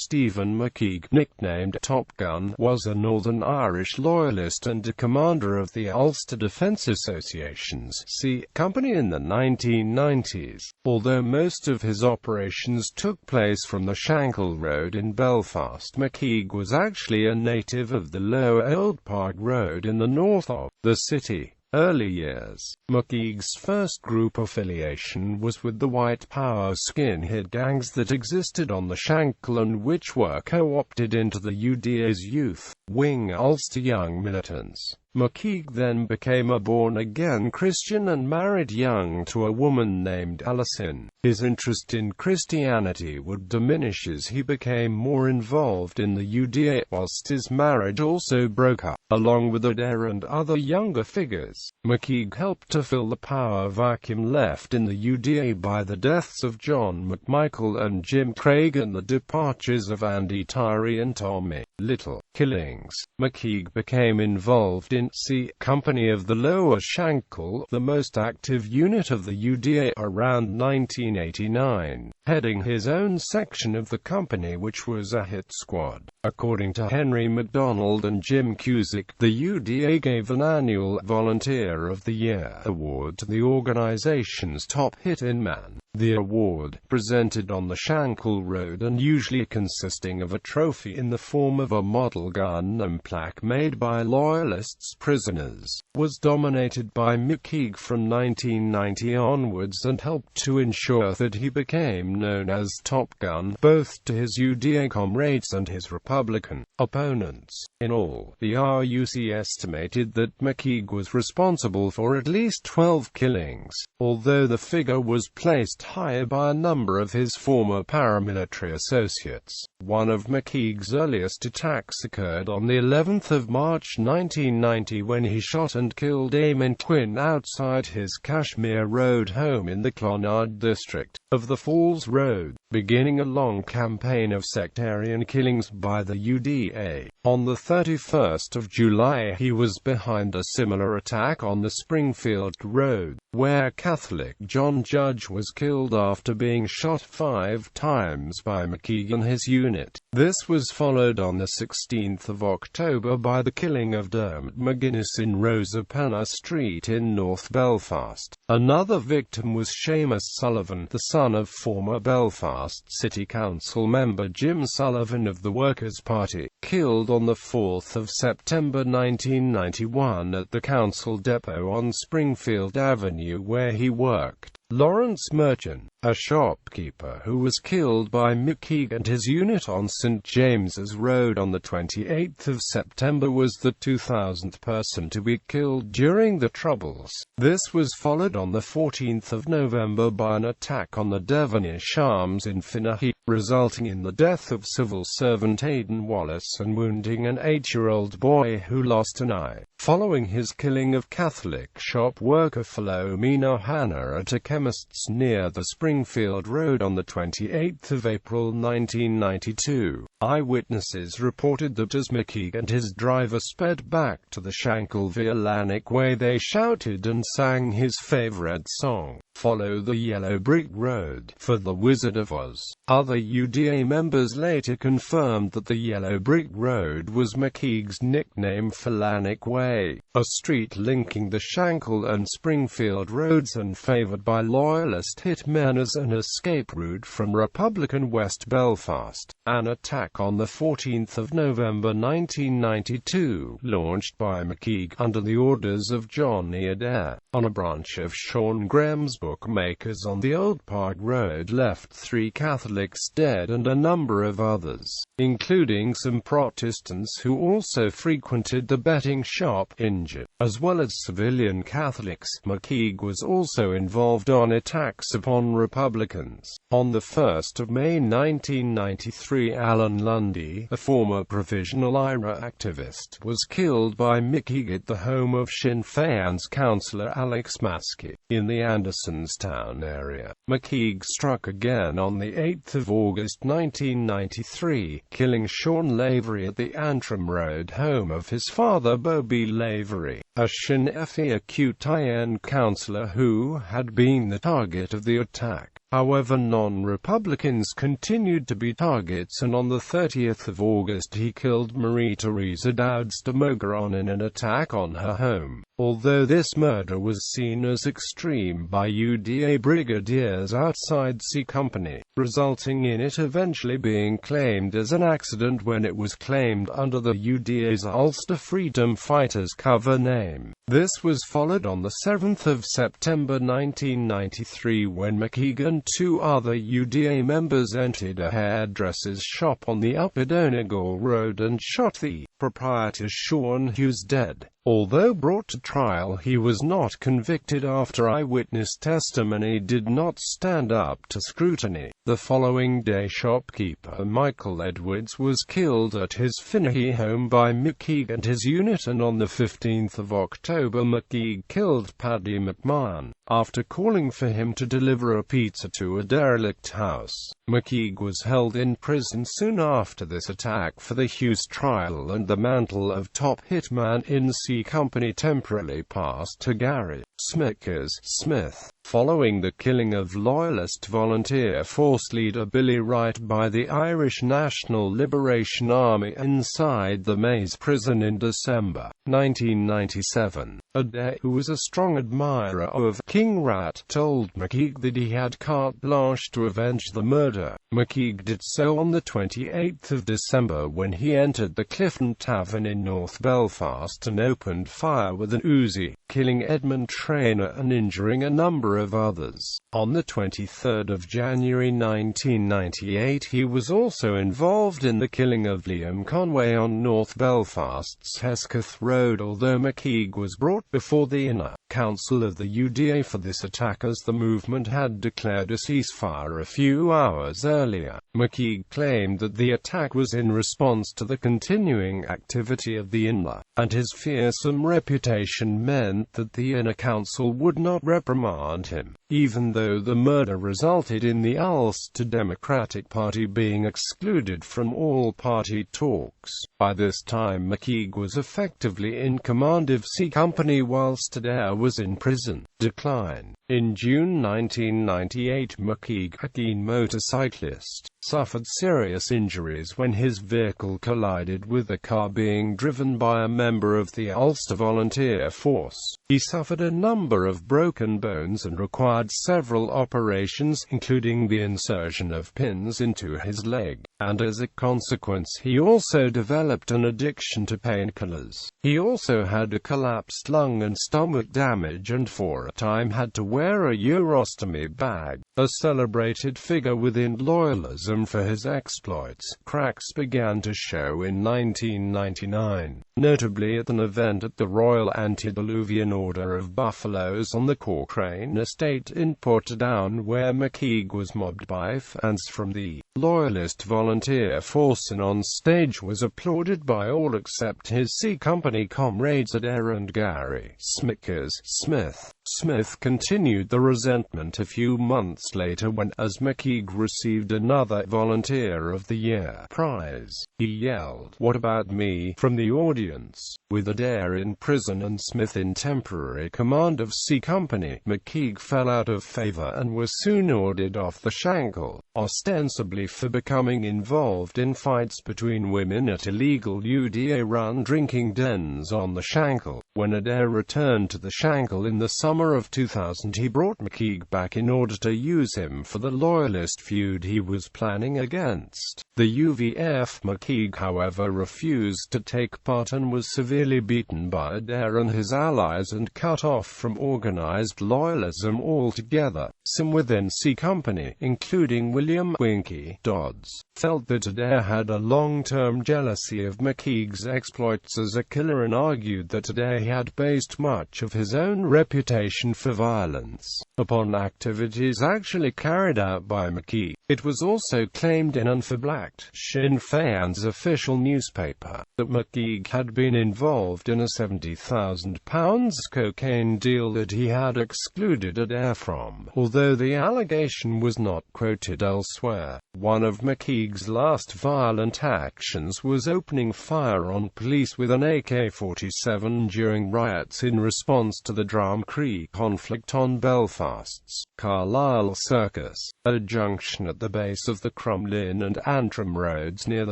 Stephen McKeag, nicknamed Top Gun, was a Northern Irish loyalist and a commander of the Ulster Defence Association's C Company in the 1990s. Although most of his operations took place from the Shankill Road in Belfast, McKeag was actually a native of the lower Oldpark Road in the north of the city. Early years. McKeag's first group affiliation was with the white power skinhead gangs that existed on the Shankill and which were co-opted into the UDA's youth wing Ulster Young Militants. McKeag then became a born-again Christian and married young to a woman named Alison. His interest in Christianity would diminish as he became more involved in the UDA, whilst his marriage also broke up. Along with Adair and other younger figures, McKeag helped to fill the power vacuum left in the UDA by the deaths of John McMichael and Jim Craig and the departures of Andy Tyree and Tommy Little. Killings. McKeag became involved in C Company of the Lower Shankill, the most active unit of the UDA around 1989, heading his own section of the company which was a hit squad. According to Henry MacDonald and Jim Cusick, the UDA gave an annual Volunteer of the Year award to the organization's top hit-in man. The award, presented on the Shankill Road and usually consisting of a trophy in the form of a model gun and plaque made by Loyalists prisoners, was dominated by McKeag from 1990 onwards and helped to ensure that he became known as Top Gun, both to his UDA comrades and his Republican opponents. In all, the RUC estimated that McKeag was responsible for at least 12 killings, although the figure was placed higher by a number of his former paramilitary associates. One of McKeag's earliest attacks occurred on the 11th of March 1990 when he shot and killed Eamon Quinn outside his Kashmere Road home in the Clonard district of the Falls Road, beginning a long campaign of sectarian killings by the UDA. On the 31st of July he was behind a similar attack on the Springfield Road, where Catholic John Judge was killed after being shot 5 times by McKeag and his unit. This was followed on the 16th of October by the killing of Dermot McGuinness in Rosa Penna Street in North Belfast. Another victim was Seamus Sullivan, the son of former Belfast City Council member Jim Sullivan of the Workers' Party, killed on the 4th of September 1991 at the council depot on Springfield Avenue where he worked. Lawrence Merchant, a shopkeeper who was killed by McKeag and his unit on St. James's Road on the 28th of September, was the 2000th person to be killed during the Troubles. This was followed on the 14th of November by an attack on the Devonish Arms in Finaghy, resulting in the death of civil servant Aidan Wallace and wounding an 8-year-old boy who lost an eye. Following his killing of Catholic shop worker Philomena Hanna at a chemist's near the Springfield Road on the 28th of April 1992, eyewitnesses reported that as McKeag and his driver sped back to the Shankill via Lanark Way they shouted and sang his favourite song, "Follow the Yellow Brick Road," for the Wizard of Oz. Other UDA members later confirmed that the Yellow Brick Road was McKeag's nickname for Lanark Way, a street linking the Shankill and Springfield roads and favoured by Loyalist hitmen as an escape route from Republican West Belfast. An attack on the 14th of November 1992, launched by McKeag under the orders of Johnny Adair, on a branch of Sean Graham's bookmakers on the Oldpark Road, left 3 Catholics dead and a number of others, including some Protestants who also frequented the betting shop, injured, as well as civilian Catholics. McKeag was also involved on attacks upon Republicans. On the 1st of May 1993, Alan Lundy, a former Provisional IRA activist, was killed by McKeag at the home of Sinn Féin's councillor Alex Maskey, in the Andersonstown area. McKeag struck again on the 8th of August 1993, killing Sean Lavery at the Antrim Road home of his father Bobby Lavery, a Sinn Féin councillor who had been the target of the attack. However, non-Republicans continued to be targets, and on the 30th of August he killed Marie Theresa Dowds de Mogoron in an attack on her home. Although this murder was seen as extreme by UDA brigadiers outside C Company, resulting in it eventually being claimed as an accident when it was claimed under the UDA's Ulster Freedom Fighters cover name. This was followed on the 7th of September 1993 when McKeag and two other UDA members entered a hairdresser's shop on the Upper Donegal Road and shot the proprietor Sean Hughes dead. Although brought to trial, he was not convicted after eyewitness testimony did not stand up to scrutiny. The following day, shopkeeper Michael Edwards was killed at his Finaghy home by McKeag and his unit, and on the 15th of October McKeag killed Paddy McMahon after calling for him to deliver a pizza to a derelict house. McKeag was held in prison soon after this attack for the Hughes trial, and the mantle of top hitman in C Company temporarily passed to Gary Smickers Smith. Following the killing of Loyalist Volunteer Force leader Billy Wright by the Irish National Liberation Army inside the Maze prison in December 1997, Adair, who was a strong admirer of King Rat, told McKeag that he had carte blanche to avenge the murder. McKeag did so on the 28th of December when he entered the Clifton Tavern in North Belfast and opened fire with an Uzi, killing Edmund Traynor and injuring a number of others. On the 23rd of January 1998 he was also involved in the killing of Liam Conway on North Belfast's Hesketh Road, although McKeag was brought before the Inner Council of the UDA for this attack as the movement had declared a ceasefire a few hours earlier. McKeag claimed that the attack was in response to the continuing activity of the Inner, and his fearsome reputation meant that the Inner Council would not reprimand him, even though the murder resulted in the Ulster Democratic Party being excluded from all party talks. By this time McKeag was effectively in command of C Company whilst Adair was in prison. Decline. In June 1998 McKeag, a keen motorcyclist, suffered serious injuries when his vehicle collided with a car being driven by a member of the Ulster Volunteer Force. He suffered a number of broken bones and required several operations, including the insertion of pins into his leg, and as a consequence he also developed an addiction to painkillers. He also had a collapsed lung and stomach damage, and for a time had to wear a urostomy bag. A celebrated figure within loyalism for his exploits, cracks began to show in 1999, notably at an event at the Royal Antediluvian Order of Buffaloes on the Cochrane estate in Portadown, where McKeag was mobbed by fans from the Loyalist Volunteer Force and on stage was applauded by all except his C Company comrades Adair and Gary Smickers Smith. Smith continued the resentment a few months later when, as McKeag received another Volunteer of the Year prize, he yelled, "What about me?" from the audience. With Adair in prison and Smith in temporary command of C Company, McKeag fell out of favour and was soon ordered off the Shankill, ostensibly for becoming involved in fights between women at illegal UDA-run drinking dens on the Shankill. When Adair returned to the Shankill in the summer of 2000, he brought McKeag back in order to use him for the Loyalist feud he was planning against the UVF. McKeag, however, refused to take part and was severely beaten by Adair and his allies and cut off from organised loyalism altogether. Some within C Company, including William Winky Dodds, felt that Adair had a long-term jealousy of McKeag's exploits as a killer and argued that Adair had based much of his own reputation for violence upon activities actually carried out by McKeag. It was also claimed in Unfablacked, Sinn Féin's official newspaper, that McKeag had been involved in a £70,000 cocaine deal that he had excluded Adair from, although the allegation was not quoted elsewhere. One of McKeag's McKeag's last violent actions was opening fire on police with an AK-47 during riots in response to the Drum Creek conflict on Belfast's Carlisle Circus, at a junction at the base of the Crumlin and Antrim roads near the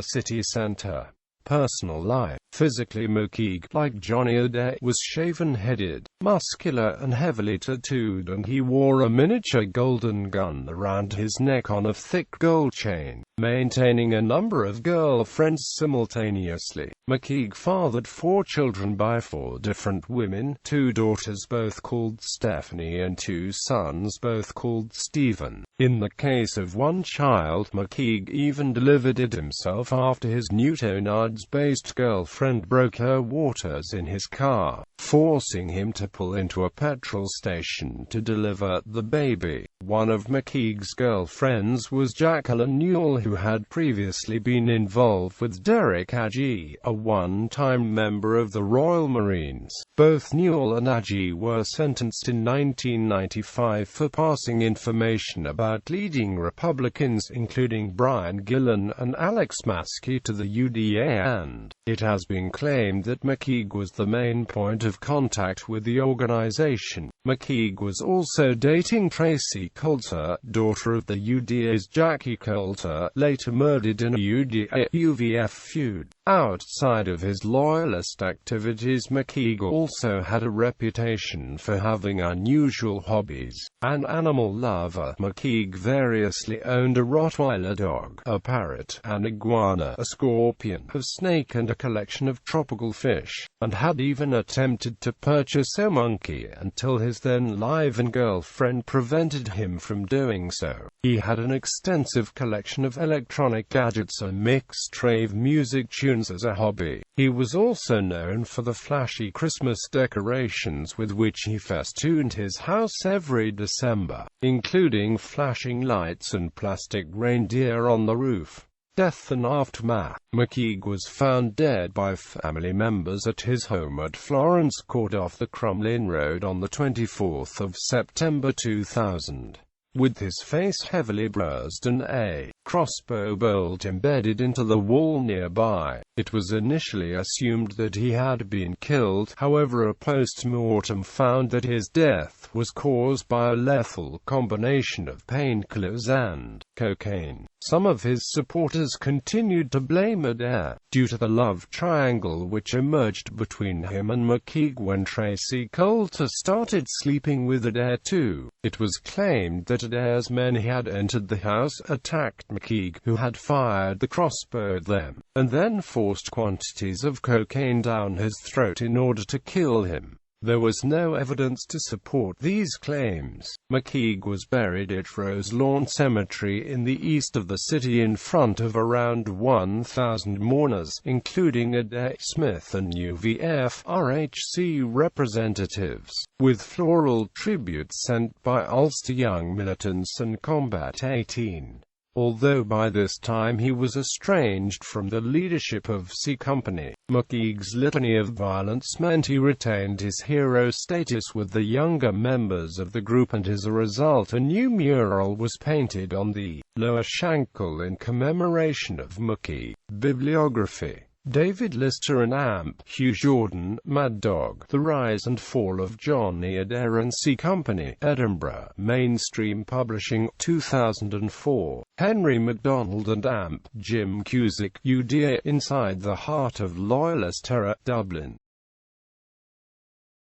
city centre. Personal life. Physically, McKeag, like Johnny Adair, was shaven-headed, muscular and heavily tattooed, and he wore a miniature golden gun around his neck on a thick gold chain, maintaining a number of girlfriends simultaneously. McKeag fathered 4 children by 4 different women, 2 daughters both called Stephanie and 2 sons both called Stephen. In the case of one child, McKeag even delivered it himself after his Newtownards-based girlfriend broke her waters in his car, forcing him to pull into a petrol station to deliver the baby. One of McKeag's girlfriends was Jacqueline Newell, who had previously been involved with Derek Agee, a one-time member of the Royal Marines. Both Newell and Agee were sentenced in 1995 for passing information about leading Republicans including Brian Gillen and Alex Maskey to the UDA, and it has been claimed that McKeag was the main point of contact with the organization. McKeag was also dating Tracy Coulter, daughter of the UDA's Jackie Coulter, later murdered in a UDA-UVF feud. Outside of his loyalist activities, McKeag also had a reputation for having unusual hobbies. An animal lover, McKeag variously owned a Rottweiler dog, a parrot, an iguana, a scorpion, a snake and a collection of tropical fish, and had even attempted to purchase a monkey until his then live-in girlfriend prevented him from doing so. He had an extensive collection of electronic gadgets and mixed rave music tunes as a hobby. He was also known for the flashy Christmas decorations with which he festooned his house every December, including flashing lights and plastic reindeer on the roof. Death and aftermath. McKeag was found dead by family members at his home at Florence Court off the Crumlin Road on the 24th of September 2000. With his face heavily bruised and a crossbow bolt embedded into the wall nearby. It was initially assumed that he had been killed, however a post-mortem found that his death was caused by a lethal combination of painkillers and cocaine. Some of his supporters continued to blame Adair, due to the love triangle which emerged between him and McKeag when Tracy Coulter started sleeping with Adair too. It was claimed that Adair's men had entered the house, attacked McKeag, who had fired the crossbow at them, and then forced quantities of cocaine down his throat in order to kill him. There was no evidence to support these claims. McKeag was buried at Rose Lawn Cemetery in the east of the city in front of around 1,000 mourners, including Adair Smith and UVF-RHC representatives, with floral tributes sent by Ulster Young Militants and Combat 18. Although by this time he was estranged from the leadership of C Company, McKeag's litany of violence meant he retained his hero status with the younger members of the group, and as a result a new mural was painted on the lower Shankill in commemoration of McKeag. Bibliography. David Lister and Amp. Hugh Jordan, Mad Dog. The Rise and Fall of Johnny Adair and C Company. Edinburgh. Mainstream Publishing. 2004. Henry MacDonald and Amp. Jim Cusick. UDA. Inside the Heart of Loyalist Terror. Dublin.